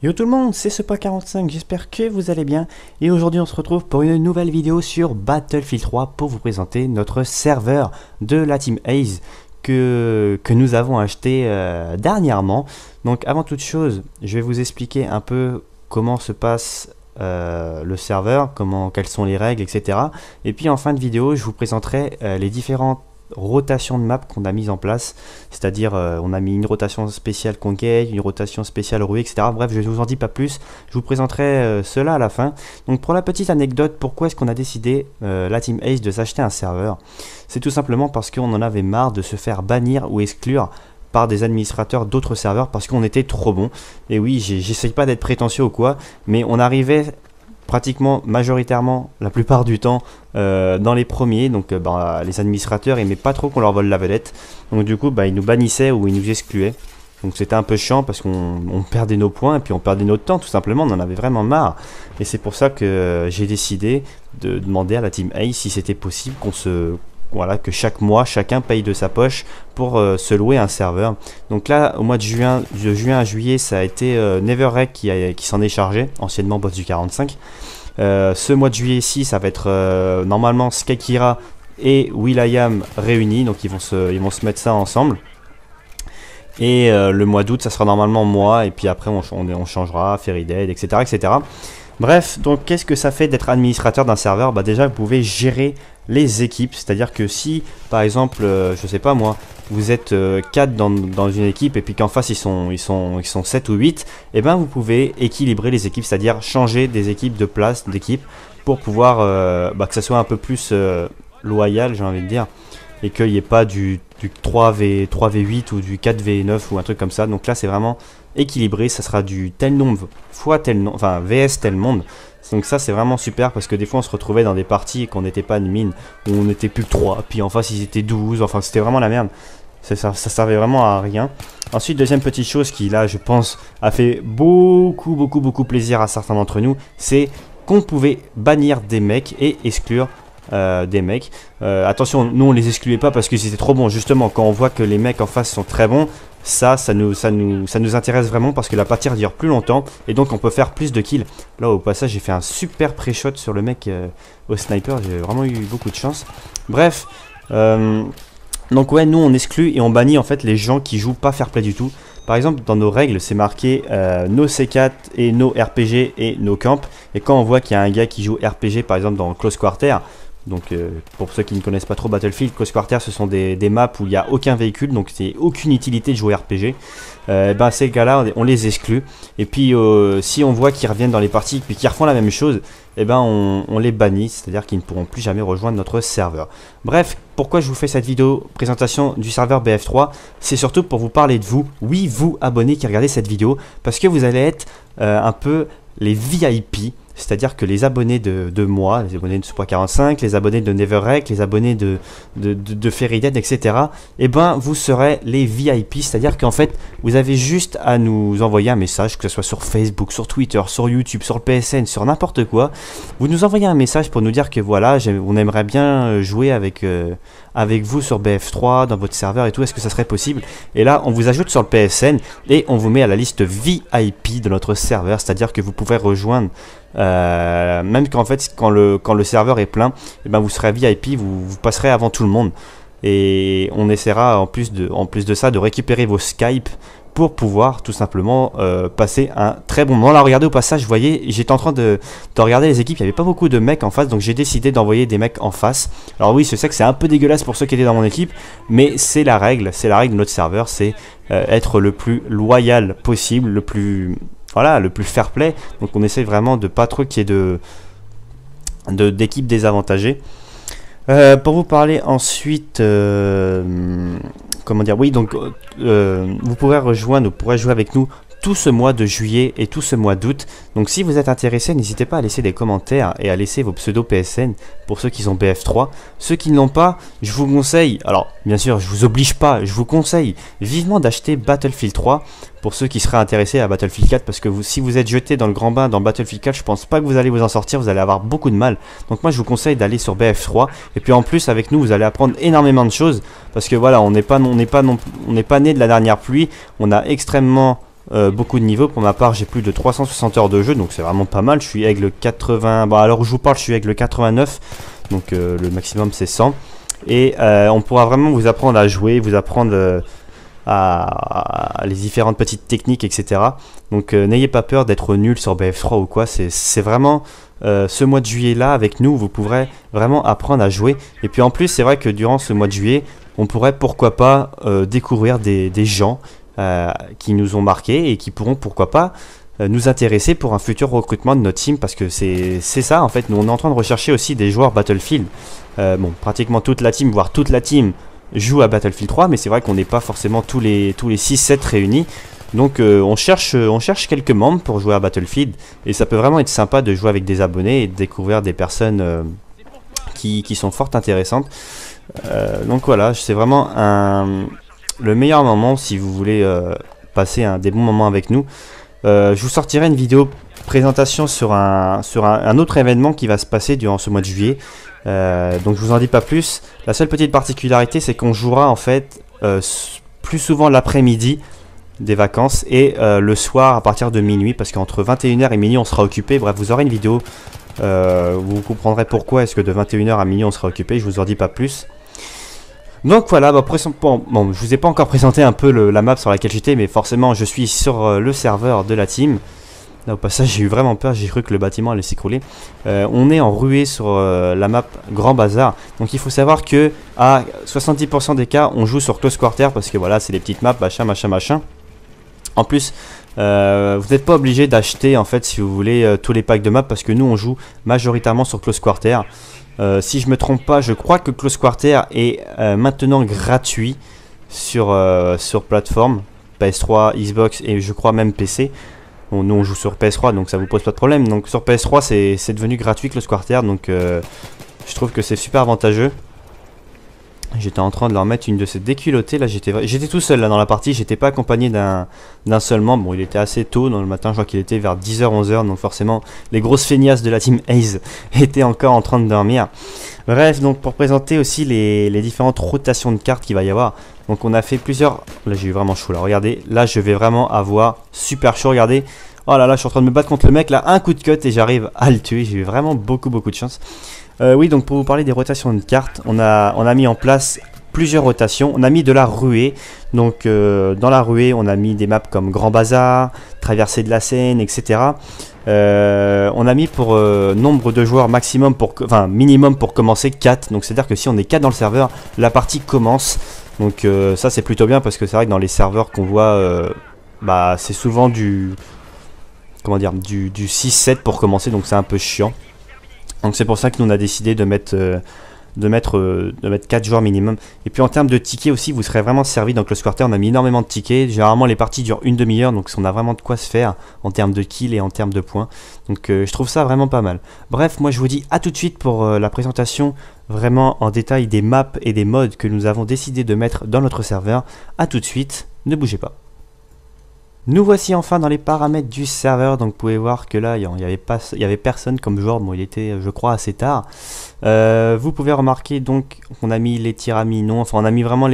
Yo tout le monde, c'est Sepa45, j'espère que vous allez bien. Et aujourd'hui on se retrouve pour une nouvelle vidéo sur Battlefield 3 pour vous présenter notre serveur de la Team Ace que nous avons acheté dernièrement. Donc avant toute chose, je vais vous expliquer un peu comment se passe le serveur, quelles sont les règles, etc. Et puis en fin de vidéo, je vous présenterai les différentes rotation de map qu'on a mise en place, c'est-à-dire on a mis une rotation spéciale Conquête, une rotation spéciale Rouée, etc. Bref, je ne vous en dis pas plus, je vous présenterai cela à la fin. Donc pour la petite anecdote, pourquoi est-ce qu'on a décidé, la Team Ace, de s'acheter un serveur? C'est tout simplement parce qu'on en avait marre de se faire bannir ou exclure par des administrateurs d'autres serveurs parce qu'on était trop bon. Et oui, j'essaye pas d'être prétentieux ou quoi, mais on arrivait pratiquement majoritairement la plupart du temps dans les premiers, donc les administrateurs aimaient pas trop qu'on leur vole la vedette, donc du coup ils nous bannissaient ou ils nous excluaient, donc c'était un peu chiant parce qu'on perdait nos points et puis on perdait notre temps tout simplement, on en avait vraiment marre. Et c'est pour ça que j'ai décidé de demander à la Team Ace si c'était possible que chaque mois chacun paye de sa poche pour se louer un serveur. Donc là au mois de juin à juillet, ça a été NeverRec qui s'en est chargé, anciennement boss du 45. Ce mois de juillet-ci, ça va être normalement Skykira et will.i.am réunis, donc ils vont se mettre ça ensemble. Et le mois d'août, ça sera normalement moi, et puis après on changera, Fairydead, etc., etc. Bref, donc qu'est-ce que ça fait d'être administrateur d'un serveur? Déjà, vous pouvez gérer les équipes, c'est-à-dire que si, par exemple, je sais pas moi, vous êtes 4 dans une équipe et puis qu'en face ils sont 7 ou 8, et ben vous pouvez équilibrer les équipes, c'est-à-dire changer des équipes de place d'équipe pour pouvoir que ça soit un peu plus loyal, j'ai envie de dire, et qu'il n'y ait pas du 3v8 ou du 4v9 ou un truc comme ça. Donc là c'est vraiment équilibré, ça sera du tel nombre fois tel nombre, enfin vs tel monde. Donc ça c'est vraiment super parce que des fois on se retrouvait dans des parties qu'on n'était pas admin, où on n'était plus que 3, puis en face ils étaient 12, enfin c'était vraiment la merde. Ça servait vraiment à rien. Ensuite, deuxième petite chose qui là je pense a fait beaucoup plaisir à certains d'entre nous, c'est qu'on pouvait bannir des mecs et exclure des mecs. Attention, nous on les excluait pas parce qu'ils étaient trop bons. Justement, quand on voit que les mecs en face sont très bons, ça nous intéresse vraiment parce que la partie dure plus longtemps et donc on peut faire plus de kills. Là au passage j'ai fait un super pré-shot sur le mec au sniper, j'ai vraiment eu beaucoup de chance. Bref, donc ouais, nous on exclut et on bannit en fait les gens qui jouent pas fair play du tout. Par exemple dans nos règles c'est marqué no C4 et no RPG et no camp. Et quand on voit qu'il y a un gars qui joue RPG par exemple dans Close Quarter, donc pour ceux qui ne connaissent pas trop Battlefield, Close Quarter ce sont des maps où il n'y a aucun véhicule, donc c'est aucune utilité de jouer RPG. Ces gars là on les exclut. Et puis si on voit qu'ils reviennent dans les parties puis qu'ils refont la même chose, on les bannit, c'est à dire qu'ils ne pourront plus jamais rejoindre notre serveur. Bref, pourquoi je vous fais cette vidéo présentation du serveur BF3? C'est surtout pour vous parler de vous, oui vous abonnés qui regardez cette vidéo, parce que vous allez être un peu les VIP. C'est-à-dire que les abonnés de moi, les abonnés de Sepa45, les abonnés de NeverRec, les abonnés de Fairydead, etc. Vous serez les VIP, c'est-à-dire qu'en fait, vous avez juste à nous envoyer un message, que ce soit sur Facebook, sur Twitter, sur YouTube, sur le PSN, sur n'importe quoi. Vous nous envoyez un message pour nous dire que voilà, on aimerait bien jouer avec vous sur BF3, dans votre serveur et tout, est-ce que ça serait possible? Et là, on vous ajoute sur le PSN et on vous met à la liste VIP de notre serveur, c'est-à-dire que vous pouvez rejoindre même quand le serveur est plein, vous serez VIP, vous passerez avant tout le monde. Et on essaiera en plus de ça de récupérer vos Skype pour pouvoir tout simplement passer un très bon moment. Là regardez au passage, vous voyez, j'étais en train de regarder les équipes, il n'y avait pas beaucoup de mecs en face, donc j'ai décidé d'envoyer des mecs en face. Alors oui, je sais que c'est un peu dégueulasse pour ceux qui étaient dans mon équipe, mais c'est la règle de notre serveur, c'est être le plus loyal possible, le plus fair play. Donc on essaie vraiment de pas trop qu'il y ait d'équipes désavantagées. Pour vous parler ensuite, comment dire, oui, donc vous pourrez jouer avec nous tout ce mois de juillet et tout ce mois d'août. Donc si vous êtes intéressé, n'hésitez pas à laisser des commentaires et à laisser vos pseudos PSN pour ceux qui ont BF3. Ceux qui ne l'ont pas, je vous conseille, alors bien sûr je vous oblige pas, je vous conseille vivement d'acheter Battlefield 3 pour ceux qui seraient intéressés à Battlefield 4, parce que si vous êtes jeté dans le grand bain dans Battlefield 4, je pense pas que vous allez vous en sortir, vous allez avoir beaucoup de mal. Donc moi je vous conseille d'aller sur BF3 et puis en plus avec nous vous allez apprendre énormément de choses parce que voilà, on n'est pas né de la dernière pluie, on a extrêmement beaucoup de niveaux. Pour ma part, j'ai plus de 360 heures de jeu, donc c'est vraiment pas mal. Je suis aigle 80, bon, alors où je vous parle, je suis aigle 89, donc le maximum c'est 100. Et on pourra vraiment vous apprendre à jouer, vous apprendre à les différentes petites techniques, etc. Donc n'ayez pas peur d'être nul sur BF3 ou quoi, c'est vraiment ce mois de juillet là avec nous, vous pourrez vraiment apprendre à jouer. Et puis en plus c'est vrai que durant ce mois de juillet, on pourrait pourquoi pas découvrir des gens qui nous ont marqué et qui pourront pourquoi pas nous intéresser pour un futur recrutement de notre team, parce que c'est ça en fait, nous on est en train de rechercher aussi des joueurs Battlefield. Bon, pratiquement toute la team, voire toute la team joue à Battlefield 3, mais c'est vrai qu'on n'est pas forcément tous les 6-7 réunis. Donc on cherche quelques membres pour jouer à Battlefield, et ça peut vraiment être sympa de jouer avec des abonnés et de découvrir des personnes qui sont fort intéressantes. Donc voilà, c'est vraiment le meilleur moment si vous voulez passer des bons moments avec nous. Je vous sortirai une vidéo présentation sur un autre événement qui va se passer durant ce mois de juillet. Donc je vous en dis pas plus. La seule petite particularité, c'est qu'on jouera en fait plus souvent l'après-midi des vacances et le soir à partir de minuit, parce qu'entre 21h et minuit on sera occupé. Bref, vous aurez une vidéo, vous comprendrez pourquoi est-ce que de 21h à minuit on sera occupé. Je vous en dis pas plus. Donc voilà, bon, je vous ai pas encore présenté un peu la map sur laquelle j'étais, mais forcément je suis sur le serveur de la team. Là au passage j'ai eu vraiment peur, j'ai cru que le bâtiment allait s'écrouler. On est en ruée sur la map Grand Bazar. Donc il faut savoir que à 70% des cas on joue sur Close Quarter, parce que voilà c'est les petites maps, machin. En plus vous n'êtes pas obligé d'acheter en fait si vous voulez tous les packs de maps, parce que nous on joue majoritairement sur Close Quarter. Si je me trompe pas, je crois que Close Quarter est maintenant gratuit sur plateforme PS3, Xbox et je crois même PC. Bon, nous on joue sur PS3 donc ça vous pose pas de problème. Donc sur PS3 c'est devenu gratuit Close Quarter, donc je trouve que c'est super avantageux. J'étais en train de leur mettre une de ces déculottées là, j'étais tout seul là dans la partie, j'étais pas accompagné d'un seul membre. Bon, il était assez tôt dans le matin, je crois qu'il était vers 10h 11h, donc forcément les grosses feignasses de la team Ace étaient encore en train de dormir. Bref, donc pour présenter aussi les différentes rotations de cartes qu'il va y avoir. Donc on a fait plusieurs, là j'ai eu vraiment chaud là, regardez, là je vais vraiment avoir super chaud, regardez. Oh là là, je suis en train de me battre contre le mec là, un coup de cut et j'arrive à le tuer, j'ai eu vraiment beaucoup de chance. Oui, donc pour vous parler des rotations de cartes, on a mis en place plusieurs rotations. On a mis de la ruée, donc dans la ruée on a mis des maps comme Grand Bazar, Traversée de la Seine, etc. On a mis pour nombre de joueurs minimum pour commencer 4, donc c'est à dire que si on est 4 dans le serveur, la partie commence. Donc ça c'est plutôt bien, parce que c'est vrai que dans les serveurs qu'on voit, c'est souvent du 6-7 pour commencer, donc c'est un peu chiant. Donc c'est pour ça que nous on a décidé de mettre 4 joueurs minimum. Et puis en termes de tickets aussi, vous serez vraiment servi dans Close Quarter. On a mis énormément de tickets. Généralement les parties durent une demi-heure, donc on a vraiment de quoi se faire en termes de kills et en termes de points. Donc je trouve ça vraiment pas mal. Bref, moi je vous dis à tout de suite pour la présentation vraiment en détail des maps et des mods que nous avons décidé de mettre dans notre serveur. À tout de suite, ne bougez pas. Nous voici enfin dans les paramètres du serveur, donc vous pouvez voir que là il y avait personne comme joueur, bon il était je crois assez tard. Vous pouvez remarquer donc qu'on a mis les tirs à mi, non, enfin on a mis vraiment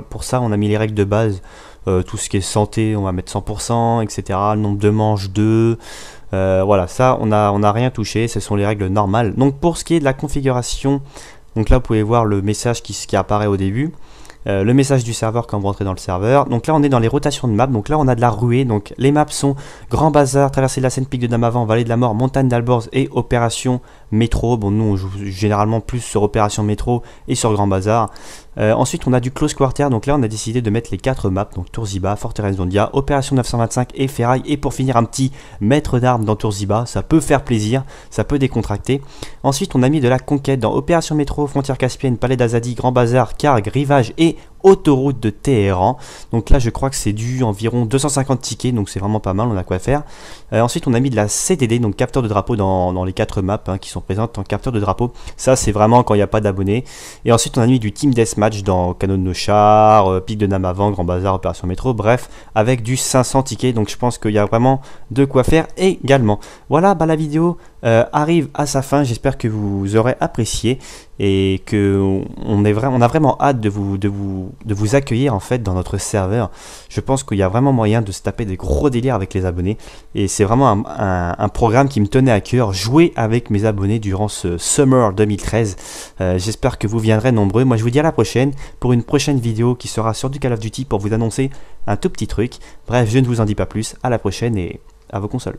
pour ça on a mis les règles de base, tout ce qui est santé on va mettre 100%, etc. Le nombre de manches 2, voilà ça on a rien touché, ce sont les règles normales. Donc pour ce qui est de la configuration, donc là vous pouvez voir le message qui apparaît au début. Le message du serveur quand vous rentrez dans le serveur. Donc là on est dans les rotations de maps, donc là on a de la ruée, donc les maps sont Grand Bazar, Traversée de la Seine, Pic de Damavant, Vallée de la Mort, Montagne d'Alborz et Opération Métro. Bon nous on joue généralement plus sur Opération Métro et sur Grand Bazar. Ensuite on a du Close Quarter, donc là on a décidé de mettre les 4 maps, donc Tourziba, Forteresse d'Ondia, Opération 925 et Ferraille, et pour finir un petit maître d'armes dans Tourziba, ça peut faire plaisir, ça peut décontracter. Ensuite on a mis de la conquête dans Opération Métro, Frontière Caspienne, Palais d'Azadi, Grand Bazar, Karg, Rivage et Autoroute de Téhéran. Donc là je crois que c'est du environ 250 tickets, donc c'est vraiment pas mal, on a quoi faire. Ensuite on a mis de la CTD, donc capteur de drapeau dans les 4 maps qui sont présentes en capteur de drapeau. Ça c'est vraiment quand il n'y a pas d'abonnés. Et ensuite on a mis du Team Deathmatch dans Canon de nos chars, Pic de Damavant, Grand Bazar, Opération Métro, bref avec du 500 tickets, donc je pense qu'il y a vraiment de quoi faire également. Voilà, la vidéo arrive à sa fin. J'espère que vous aurez apprécié et que on a vraiment hâte de vous accueillir en fait dans notre serveur. Je pense qu'il y a vraiment moyen de se taper des gros délires avec les abonnés et c'est vraiment un programme qui me tenait à cœur, jouer avec mes abonnés durant ce Summer 2013. J'espère que vous viendrez nombreux. Moi je vous dis à la prochaine pour une prochaine vidéo qui sera sur du Call of Duty pour vous annoncer un tout petit truc. Bref, je ne vous en dis pas plus. À la prochaine et à vos consoles.